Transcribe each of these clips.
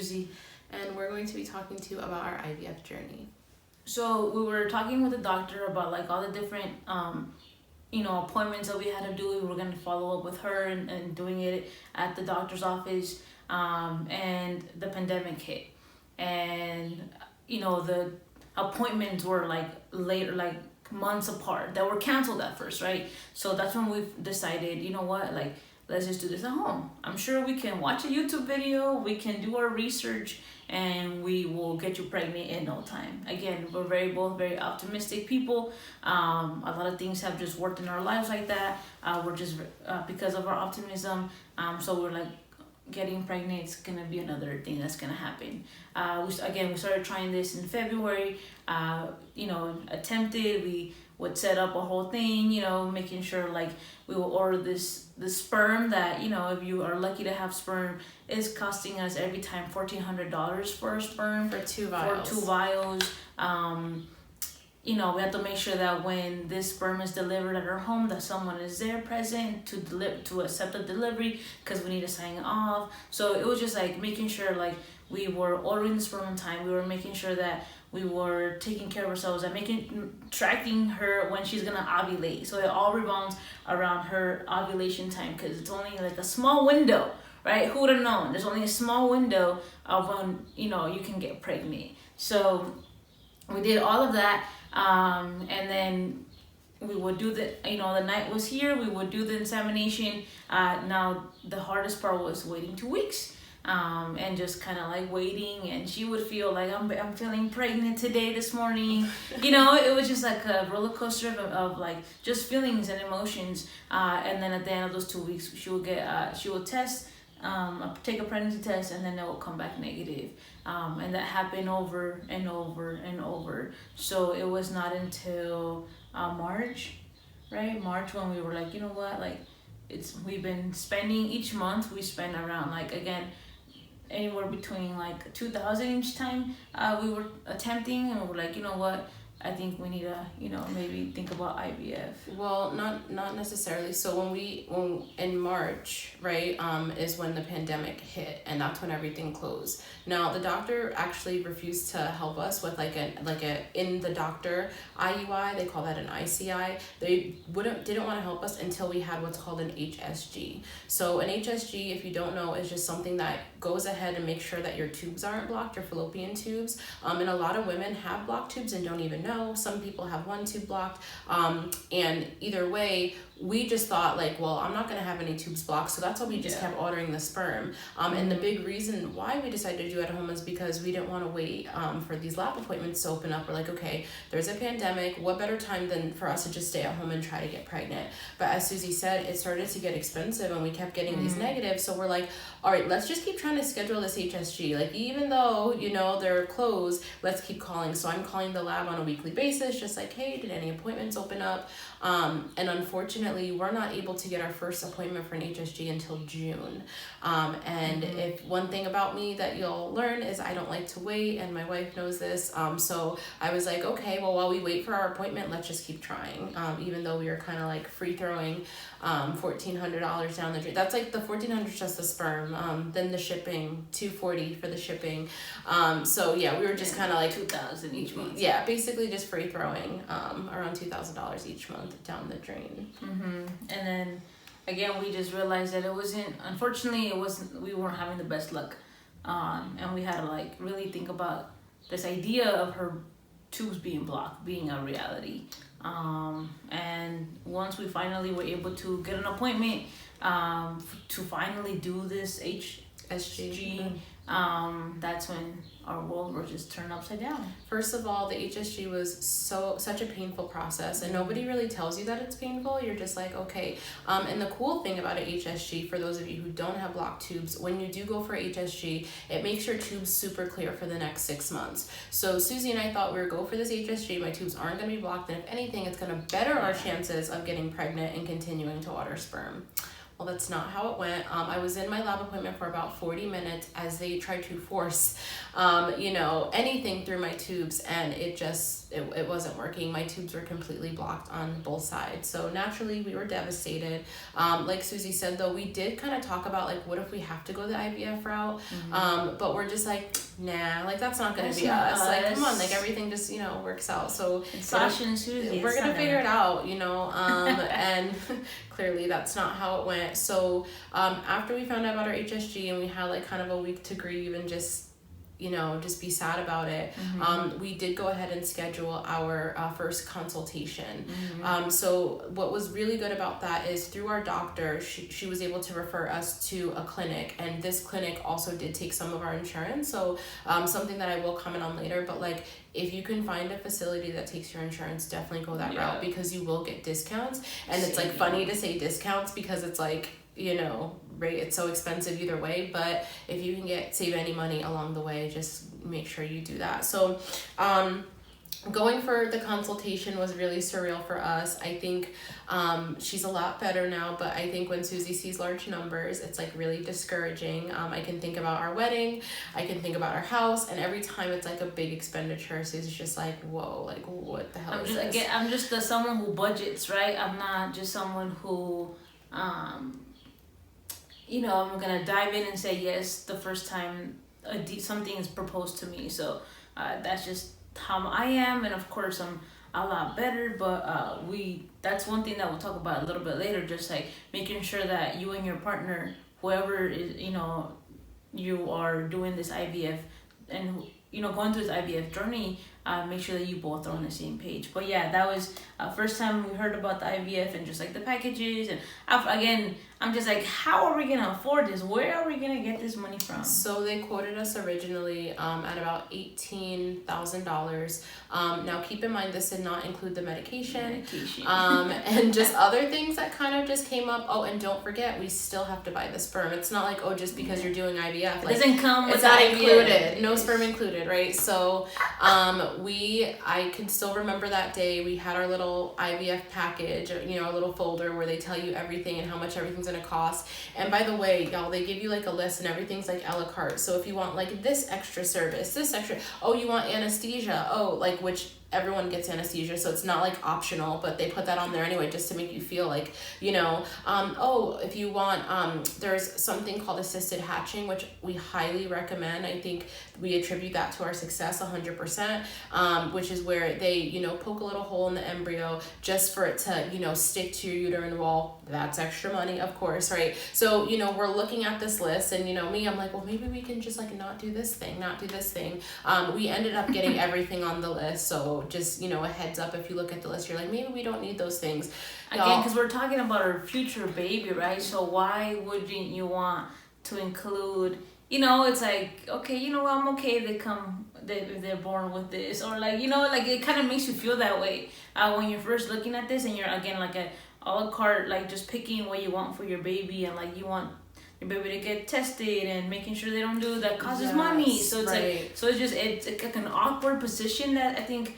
Susie. And we're going to be talking to you about our IVF journey. So we were talking with the doctor about like all the different appointments that we had to do. We were going to follow up with her and doing it at the doctor's office. And the pandemic hit. And, the appointments were like later, like months apart, that were canceled at first, right? So that's when we decided, you know what, like, let's just do this at home. I'm sure we can watch a YouTube video, we can do our research, and we will get you pregnant in no time. Again, we're both very optimistic people. A lot of things have just worked in our lives like that. We're just because of our optimism. So we're like, getting pregnant is gonna be another thing that's gonna happen. We started trying this in February. Attempted. We would set up a whole thing, making sure like we will order the sperm that, if you are lucky to have sperm, is costing us every time $1,400 for a sperm. For 2 vials. For 2 vials. We have to make sure that when this sperm is delivered at our home, that someone is there present to accept the delivery, because we need to sign it off. So it was just like making sure like we were ordering the sperm on time. We were making sure that we were taking care of ourselves and tracking her when she's gonna ovulate. So it all revolves around her ovulation time, because it's only like a small window, right? Who would have known? There's only a small window of when you can get pregnant. So we did all of that. And then we would do the night was here, we would do the examination. Now the hardest part was waiting 2 weeks, and just kind of like waiting, and she would feel like I'm feeling pregnant today, this morning. It was just like a roller coaster of like just feelings and emotions. And then at the end of those 2 weeks, she would test, take a pregnancy test, and then it will come back negative. And that happened over and over and over. So it was not until March, right? March, when we were like, you know what, like we've been spending each month, we spend around like, again, anywhere between like $2,000 each time we were attempting, and we were like, you know what, I think we need to, maybe think about IVF. Well, not necessarily. So when in March, right, is when the pandemic hit, and that's when everything closed. Now the doctor actually refused to help us with like a in the doctor IUI. They call that an ICI. They didn't want to help us until we had what's called an HSG. So an HSG, if you don't know, is just something that goes ahead and makes sure that your tubes aren't blocked, your fallopian tubes. And a lot of women have blocked tubes and don't even know. Some people have one tube blocked. And either way, we just thought like, well, I'm not going to have any tubes blocked. So that's why we just kept ordering the sperm. And the big reason why we decided to do it at home is because we didn't want to wait for these lab appointments to open up. We're like, okay, there's a pandemic. What better time than for us to just stay at home and try to get pregnant? But as Susie said, it started to get expensive, and we kept getting these negatives. So we're like, all right, let's just keep trying to schedule this HSG. Like, even though, they're closed, let's keep calling. So I'm calling the lab on a weekly basis, just like, hey, did any appointments open up? And unfortunately, we're not able to get our first appointment for an HSG until June. If one thing about me that you'll learn is I don't like to wait, and my wife knows this. So I was like, okay, well, while we wait for our appointment, let's just keep trying. Even though we were kind of like free throwing $1,400 down the drain. That's like the $1,400 just the sperm. Then the shipping, $240 for the shipping. So yeah, we were just kind of like $2,000 each month. Yeah, basically just free throwing around $2,000 each month down the drain. And then again, we just realized that we weren't having the best luck. And we had to like really think about this idea of her tubes being blocked being a reality. And once we finally were able to get an appointment to finally do this HSG, that's when our world was just turned upside down. First of all, the HSG was such a painful process, and nobody really tells you that it's painful. You're just like, okay. And the cool thing about a HSG, for those of you who don't have blocked tubes, when you do go for HSG, it makes your tubes super clear for the next 6 months. So Susie and I thought we would go for this HSG. My tubes aren't going to be blocked, and if anything, it's going to better our chances of getting pregnant and continuing to order sperm. Well, that's not how it went. I was in my lab appointment for about 40 minutes as they tried to force, anything through my tubes, and it just it wasn't working. My tubes were completely blocked on both sides. So naturally we were devastated. Like Susie said though, we did kind of talk about like, what if we have to go the IVF route? But we're just like, nah, like that's not gonna be us. Like, come on, like everything just, works out. So Sasha and Susie, we're gonna figure it out, and clearly that's not how it went. So after we found out about our HSG and we had like kind of a week to grieve and just be sad about it. We did go ahead and schedule our first consultation. So what was really good about that is through our doctor, she was able to refer us to a clinic, and this clinic also did take some of our insurance. So something that I will comment on later, but like if you can find a facility that takes your insurance, definitely go that route because you will get discounts. And it's like funny to say discounts because it's like, right, it's so expensive either way, but if you can save any money along the way, just make sure you do that. So going for the consultation was really surreal for us. I think she's a lot better now, but I think when Susie sees large numbers, it's like really discouraging. I can think about our wedding, I can think about our house, and every time it's like a big expenditure, Susie's just like, whoa, like what the hell is this? Again, I'm just someone who budgets, right? I'm not just someone who I'm gonna dive in and say yes the first time something is proposed to me. So that's just how I am, and of course I'm a lot better. But that's one thing that we'll talk about a little bit later. Just like making sure that you and your partner, whoever is, you are doing this IVF and going through this IVF journey, make sure that you both are on the same page. But yeah, that was first time we heard about the IVF and just like the packages. And again, I'm just like, how are we gonna afford this? Where are we gonna get this money from? So they quoted us originally at about $18,000. Now keep in mind this did not include the medication. And just other things that kind of just came up. Oh, and don't forget, we still have to buy the sperm. It's not like, just because you're doing IVF, it doesn't come with it's not included. No sperm included, right? So I can still remember that day. We had our little IVF package, our little folder where they tell you everything and how much everything's gonna cost. And by the way, y'all, they give you like a list and everything's like a la carte. So if you want like this extra service, you want anesthesia, which everyone gets anesthesia, so it's not like optional, but they put that on there anyway just to make you feel like, if you want, there's something called assisted hatching, which we highly recommend. I think we attribute that to our success 100%, which is where they, poke a little hole in the embryo just for it to, stick to your uterine wall. That's extra money, of course, right? So, we're looking at this list and, me, I'm like, well, maybe we can just like not do this thing. We ended up getting everything on the list, so just a heads up, if you look at the list, you're like, maybe we don't need those things again, because we're talking about our future baby, right? So why wouldn't you want to include, it's like, okay, I'm okay they're born with this, or like, like it kind of makes you feel that way when you're first looking at this and you're again like a la carte, like just picking what you want for your baby, and like you want your baby to get tested and making sure they don't do that causes money. So it's like, it's like an awkward position that I think,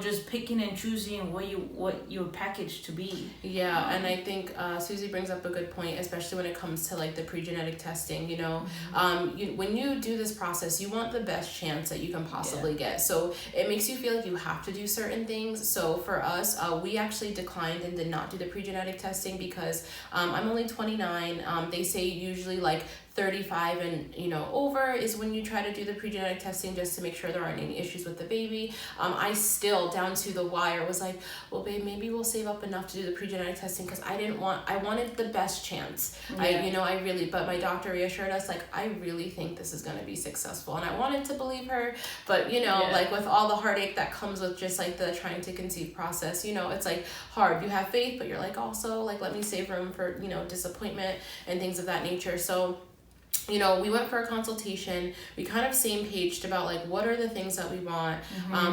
just picking and choosing what your package to be. Yeah, and I think Susie brings up a good point, especially when it comes to like the pre-genetic testing. When you do this process, you want the best chance that you can possibly get. So it makes you feel like you have to do certain things. So for us, we actually declined and did not do the pre-genetic testing because I'm only 29. They say usually like 35 and over is when you try to do the pre-genetic testing just to make sure there aren't any issues with the baby. I still down to the wire was like, well babe, maybe we'll save up enough to do the pre-genetic testing because I wanted the best chance. But my doctor reassured us like, I really think this is going to be successful, and I wanted to believe her, but like with all the heartache that comes with just like the trying to conceive process, it's like hard. You have faith, but you're like also like, let me save room for disappointment and things of that nature. So we went for a consultation. We kind of same paged about like, what are the things that we want?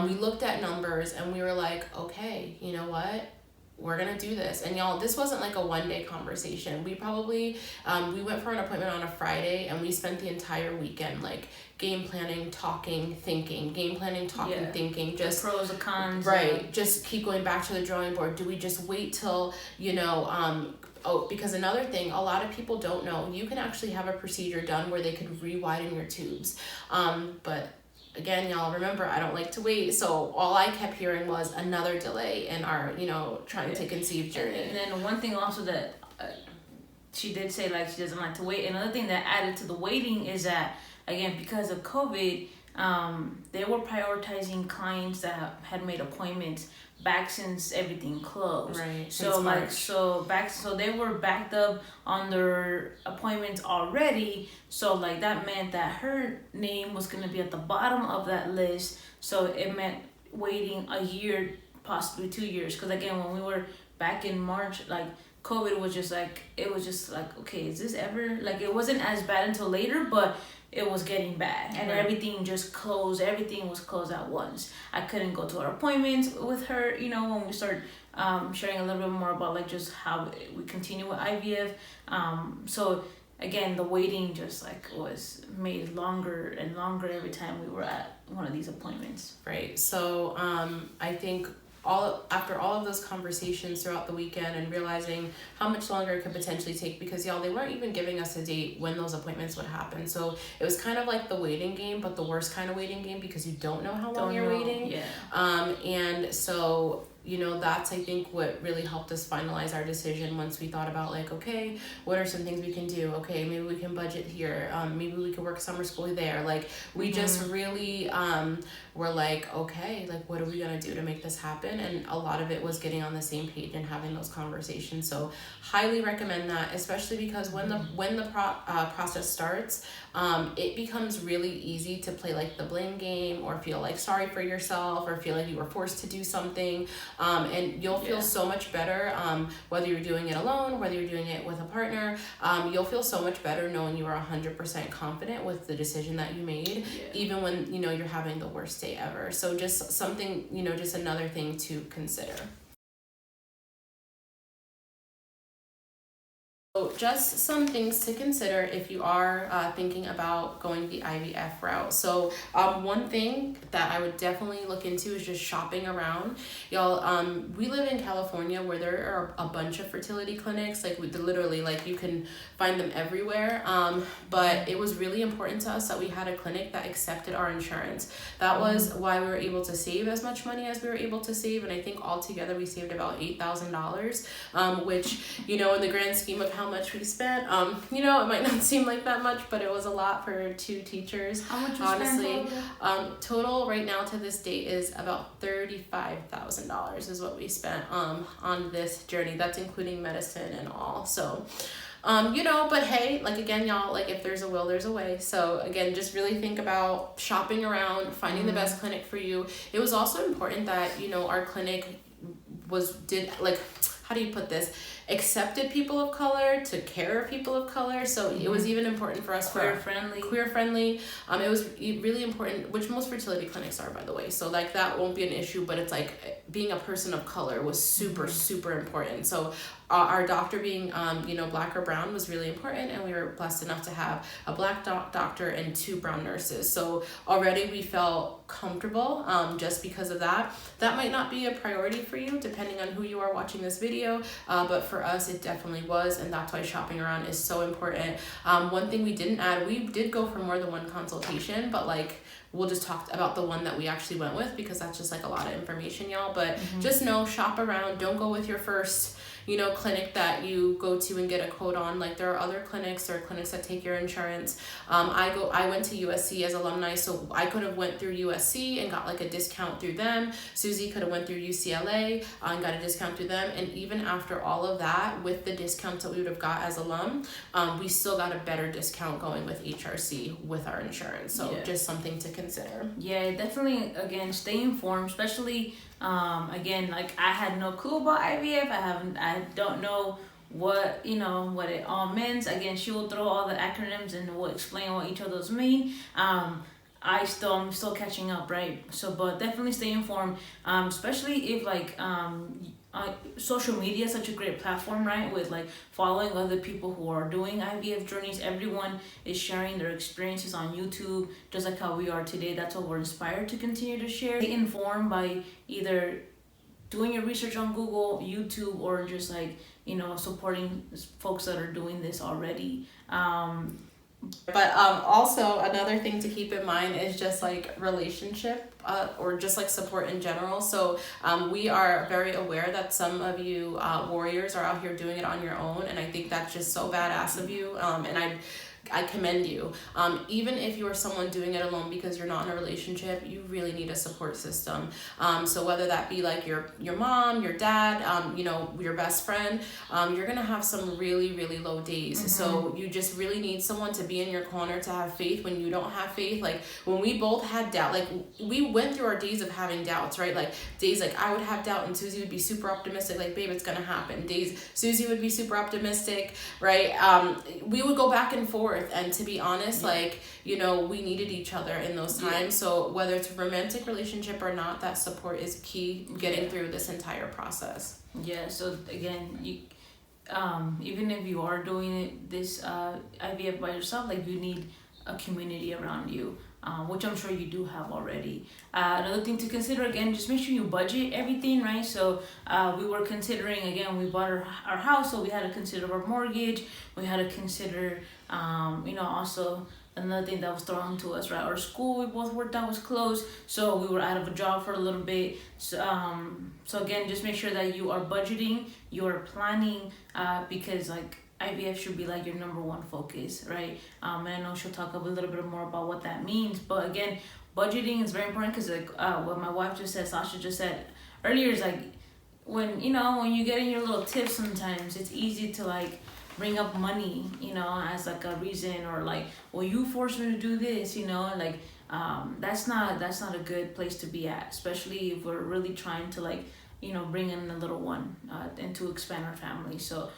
We looked at numbers and we were like, okay, you know what? We're going to do this. And y'all, this wasn't like a one-day conversation. We probably, we went for an appointment on a Friday and we spent the entire weekend like game planning, talking, thinking, thinking, just the pros and cons. Right. Just keep going back to the drawing board. Do we just wait till, because another thing, a lot of people don't know, you can actually have a procedure done where they could re-widen your tubes. But again, y'all remember, I don't like to wait. So all I kept hearing was another delay in our, trying to conceive journey. And then one thing also that she did say, like, she doesn't like to wait. Another thing that added to the waiting is that, again, because of COVID, they were prioritizing clients that had made appointments back since everything closed. Right. So they were backed up on their appointments already. So like that meant that her name was gonna be at the bottom of that list. So it meant waiting a year, possibly 2 years. Because again, when we were back in March, like COVID was just like, okay, is this ever, like, it wasn't as bad until later, but it was getting bad, and right. everything just closed. Everything was closed at once. I couldn't go to our appointments with her, when we started sharing a little bit more about like just how we continue with IVF. So again, the waiting just like was made longer and longer every time we were at one of these appointments. Right. So I think after all of those conversations throughout the weekend and realizing how much longer it could potentially take, because y'all, they weren't even giving us a date when those appointments would happen. So it was kind of like the waiting game, but the worst kind of waiting game, because you don't know how long you're waiting. Yeah. And so that's, I think, what really helped us finalize our decision once we thought about like, okay, what are some things we can do? Okay, maybe we can budget here. Maybe we could work summer school there. Like we just really were like, okay, like what are we gonna do to make this happen? And a lot of it was getting on the same page and having those conversations. So highly recommend that, especially because when the process starts, it becomes really easy to play like the blame game, or feel like sorry for yourself, or feel like you were forced to do something. And you'll feel so much better, whether you're doing it alone, whether you're doing it with a partner. You'll feel so much better knowing you are 100% confident with the decision that you made, even when you're having the worst day ever. So just something, just another thing to consider. So just some things to consider if you are thinking about going the IVF route. So one thing that I would definitely look into is just shopping around. Y'all, we live in California where there are a bunch of fertility clinics. Like literally, like you can find them everywhere. But it was really important to us that we had a clinic that accepted our insurance. That was why we were able to save as much money as we were able to save. And I think altogether we saved about $8,000, which, in the grand scheme of how much we spent, it might not seem like that much, but it was a lot for 2 teachers. How much honestly total right now to this date is about $35,000 is what we spent on this journey. That's including medicine and all. So but hey, like again, y'all, like if there's a will, there's a way. So again, just really think about shopping around, finding the best clinic for you. It was also important that, our clinic how do you put this? Accepted people of color, took care of people of color. So it was even important for us. Queer friendly. It was really important, which most fertility clinics are, by the way. So like that won't be an issue, but it's like being a person of color was super, super important. So our doctor being, black or brown was really important. And we were blessed enough to have a black doctor and 2 brown nurses. So already we felt comfortable just because of that. That might not be a priority for you, depending on who you are watching this video. But for us, it definitely was. And that's why shopping around is so important. One thing we didn't add, we did go for more than 1 consultation, but like, we'll just talk about the one that we actually went with, because that's just like a lot of information, y'all. But just know, shop around. Don't go with your first clinic that you go to and get a quote on. Like there are other clinics, there are clinics that take your insurance. I went to USC as alumni, so I could have went through USC and got like a discount through them. Susie could have went through UCLA and got a discount through them. And even after all of that, with the discounts that we would have got as alum, we still got a better discount going with HRC with our insurance. So just something to consider. Yeah, definitely. Again, stay informed, especially again, like I had no clue about IVF. I don't know what what it all means. Again, she will throw all the acronyms and will explain what each of those mean. I'm still catching up, right? So, but definitely stay informed, especially if like social media is such a great platform, right? With like following other people who are doing IVF journeys. Everyone is sharing their experiences on YouTube, just like how we are today. That's what we're inspired to continue to share. Stay informed by either doing your research on Google, YouTube, or just like supporting folks that are doing this already. But also another thing to keep in mind is just like relationship or just like support in general. So we are very aware that some of you warriors are out here doing it on your own, and I think that's just so badass of you. And I commend you. Even if you are someone doing it alone because you're not in a relationship, you really need a support system. So whether that be like your mom, your dad, you know, your best friend, you're gonna have some really, really low days. Mm-hmm. So you just really need someone to be in your corner, to have faith when you don't have faith. Like when we both had doubt, like we went through our days of having doubts, right? Like days like I would have doubt and Susie would be super optimistic, like babe, it's gonna happen. Days Susie would be super optimistic, right? We would go back and forth. And to be honest, like, you know, we needed each other in those times. Yeah. So whether it's a romantic relationship or not, that support is key getting through this entire process. Yeah. So again, you, even if you are doing it, this IVF by yourself, like you need a community around you. Which I'm sure you do have already. Another thing to consider, again, just make sure you budget everything, right? So we were considering, again, we bought our house, so we had to consider our mortgage. We had to consider, you know, also another thing that was thrown to us, right? Our school we both worked out was closed, so we were out of a job for a little bit. So again, just make sure that you are budgeting, you are planning, because like, IVF should be like your number one focus, right? And I know she'll talk a little bit more about what that means. But again, budgeting is very important because like what my wife just said, Sasha just said earlier, is like when you get in your little tips, sometimes it's easy to like bring up money, you know, as like a reason, or like, well, you forced me to do this, you know, like that's not a good place to be at, especially if we're really trying to like, you know, bring in a little one and to expand our family. So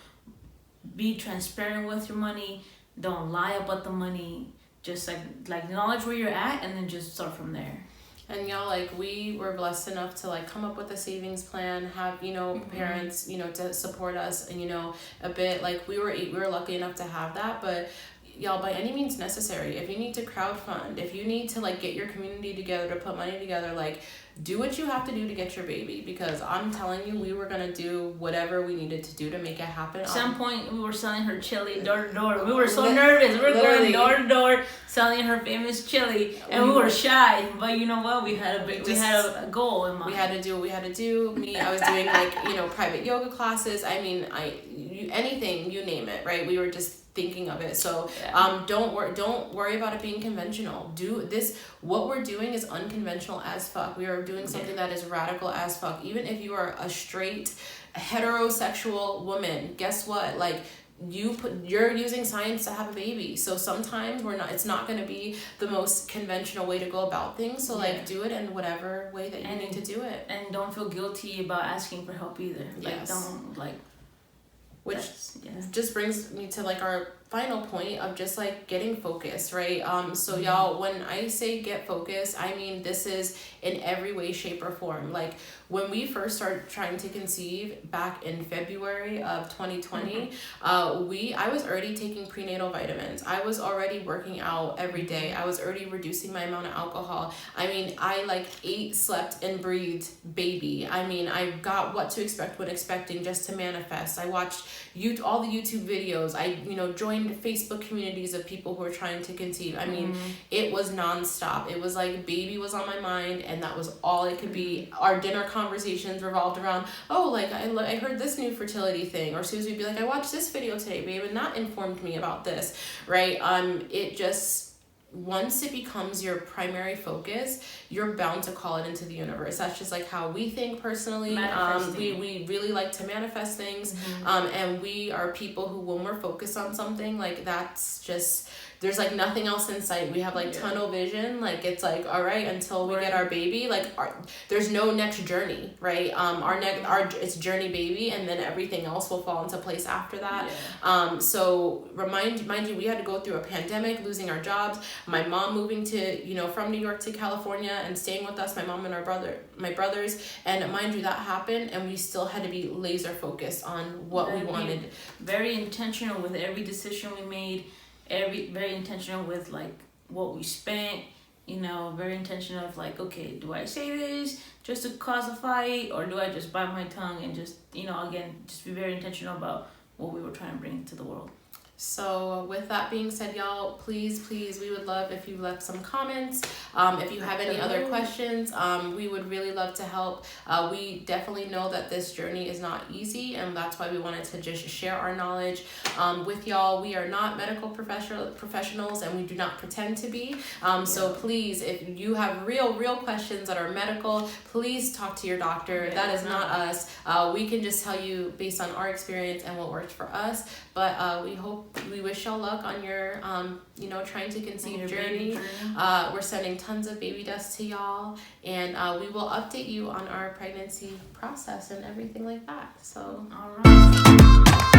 be transparent with your money. Don't lie about the money. Just like acknowledge where you're at, and then just start from there. And y'all, like we were blessed enough to like come up with a savings plan, have, you know, mm-hmm. parents, you know, to support us, and you know, a bit like we were lucky enough to have that. But y'all, by any means necessary, if you need to crowdfund, if you need to like get your community together to put money together, like do what you have to do to get your baby, because I'm telling you, we were gonna do whatever we needed to do to make it happen. At some point, we were selling her chili door to door. We were so nervous. We were going door to door selling her famous chili, and we were shy. But you know what? We had a goal in mind. We had to do what we had to do. I was doing like, you know, private yoga classes. I mean, anything, you name it, right? We were just thinking of it. So don't worry about it being conventional. Do this. What we're doing is unconventional as fuck. We are doing something that is radical as fuck. Even if you are a straight heterosexual woman, guess what? Like you're using science to have a baby. So sometimes it's not going to be the most conventional way to go about things. So like do it in whatever way that you need to do it. And don't feel guilty about asking for help either. Like don't like. Which just brings me to like our final point of just like getting focused, right? So y'all, when I say get focused, I mean this is in every way, shape, or form. Like when we first started trying to conceive back in February of 2020, I was already taking prenatal vitamins. I was already working out every day. I was already reducing my amount of alcohol. I mean, I like ate, slept, and breathed baby. I mean, I got what to expect when expecting just to manifest. I watched all the YouTube videos. I, you know, joined Facebook communities of people who are trying to conceive. I mean, it was nonstop. It was like baby was on my mind, and that was all it could be. Our dinner conversations revolved around, oh, like I heard this new fertility thing, or Susie would be like, I watched this video today, babe, and that informed me about this, right? It just, once it becomes your primary focus, you're bound to call it into the universe. That's just like how we think personally. We really like to manifest things. And we are people who, when we're focused on something, like that's just, there's like nothing else in sight. We have like tunnel vision. Like it's like, all right, until we get our baby, like there's no next journey, right? It's journey baby, and then everything else will fall into place after that. So mind you, we had to go through a pandemic, losing our jobs, my mom moving to, you know, from New York to California and staying with us, my mom and my brothers, and mind you, that happened, and we still had to be laser focused on what we wanted. Very intentional with every decision we made. Very intentional with like what we spent, you know, very intentional of like, okay, do I say this just to cause a fight, or do I just bite my tongue and just, you know, again, just be very intentional about what we were trying to bring to the world. So with that being said, y'all, please, we would love if you left some comments. If you have any other questions, we would really love to help. We definitely know that this journey is not easy, and that's why we wanted to just share our knowledge with y'all. We are not medical professionals, and we do not pretend to be. So please, if you have real questions that are medical, please talk to your doctor. Yeah. That is not us. We can just tell you based on our experience and what worked for us. But we wish y'all luck on your, trying to conceive journey. We're sending tons of baby dust to y'all, and we will update you on our pregnancy process and everything like that. So, all right.